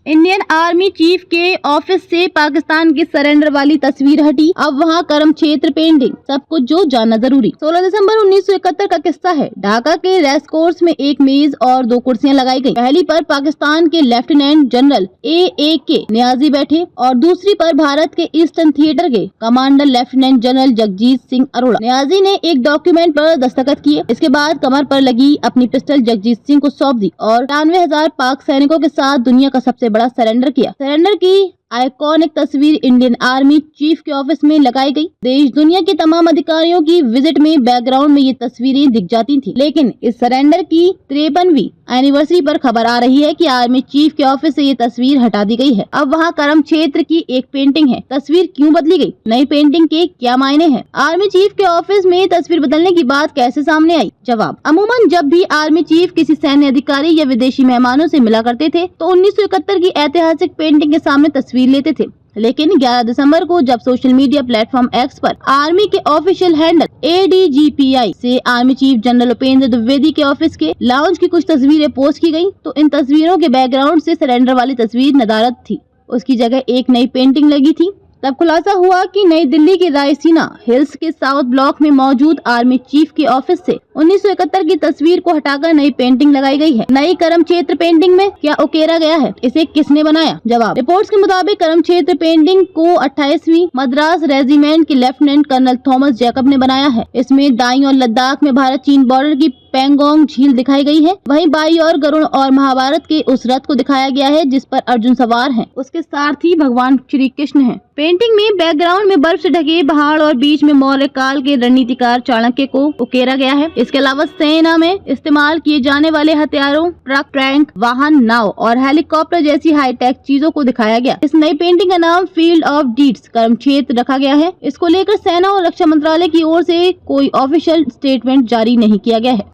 Indian army chief के office से पाकिस्तान के सरेंडर वाली तस्वीर हटी, अब वहां कर्म क्षेत्र पेंटिंग, सब कुछ जो जानना जरूरी। 16 दिसंबर 1971 का किस्सा है। ढाका के रेस कोर्स में एक मेज और 2 कुर्सियां लगाई गई। पहली पर पाकिस्तान के लेफ्टिनेंट जनरल A.A.K. नियाजी बैठे और दूसरी पर भारत के ईस्टर्न थिएटर के commander lieutenant general Jagjit Singh Arora. Niazi ने एक डॉक्यूमेंट पर दस्तखत किए। इसके बाद कमर पर लगी अपनी पिस्टल जगजीत सिंह को सौंप दी और 93,000 पाक सैनिकों के साथ दुनिया का सबसे बड़ा सरेंडर किया। सरेंडर की आइकॉनिक तस्वीर इंडियन आर्मी चीफ के ऑफिस में लगाई गई। देश दुनिया के तमाम अधिकारियों की विजिट में बैकग्राउंड में ये तस्वीरें दिख जाती थी, लेकिन इस सरेंडर की 53वीं एनिवर्सरी पर खबर आ रही है कि आर्मी चीफ के ऑफिस से ये तस्वीर हटा दी गई है। अब वहाँ कर्म क्षेत्र की एक पेंटिंग है। तस्वीर क्यों बदली गई? नई पेंटिंग के क्या मायने हैं? आर्मी चीफ के ऑफिस में तस्वीर बदलने की बात कैसे सामने आई? जवाब, अमूमन जब भी आर्मी चीफ किसी सैन्य अधिकारी या विदेशी मेहमानों से मिला करते थे तो 1971 की ऐतिहासिक पेंटिंग के सामने तस्वीर लेते थे। लेकिन 11 दिसंबर को जब सोशल मीडिया प्लेटफॉर्म एक्स पर आर्मी के ऑफिशियल हैंडल ADGPI से army chief general Upendra Dwivedi के ऑफिस के लाउंज की कुछ तस्वीरें पोस्ट की गयी, तो इन तस्वीरों के बैकग्राउंड से सरेंडर वाली तस्वीर नदारद थी। उसकी जगह एक नई पेंटिंग लगी थी। तब खुलासा हुआ कि नई दिल्ली के रायसीना हिल्स के साउथ ब्लॉक में मौजूद आर्मी चीफ के ऑफिस से 1971 की तस्वीर को हटाकर नई पेंटिंग लगाई गई है। नई कर्म क्षेत्र पेंटिंग में क्या उकेरा गया है? इसे किसने बनाया? जवाब, रिपोर्ट्स के मुताबिक कर्म क्षेत्र पेंटिंग को 28वीं मद्रास रेजिमेंट के लेफ्टिनेंट कर्नल थॉमस जैकब ने बनाया है। इसमें दाईं ओर लद्दाख में भारत चीन बॉर्डर की पेंगोंग झील दिखाई गई है। वहीं बाईं ओर गरुड़ और महाभारत के उस रथ को दिखाया गया है जिस पर अर्जुन सवार हैं। उसके सारथी भगवान श्री कृष्ण हैं। पेंटिंग में बैकग्राउंड में बर्फ से ढके पहाड़ और बीच में मौर्य काल के रणनीतिकार चाणक्य को उकेरा गया है। इसके अलावा सेना में इस्तेमाल किए जाने वाले हथियारों, ट्रक, टैंक, वाहन, नाव और हेलीकॉप्टर जैसी हाईटेक चीजों को दिखाया गया। इस नई पेंटिंग का नाम फील्ड ऑफ डीड्स कर्म क्षेत्र रखा गया है। इसको लेकर सेना और रक्षा मंत्रालय की ओर से कोई ऑफिशियल स्टेटमेंट जारी नहीं किया गया है।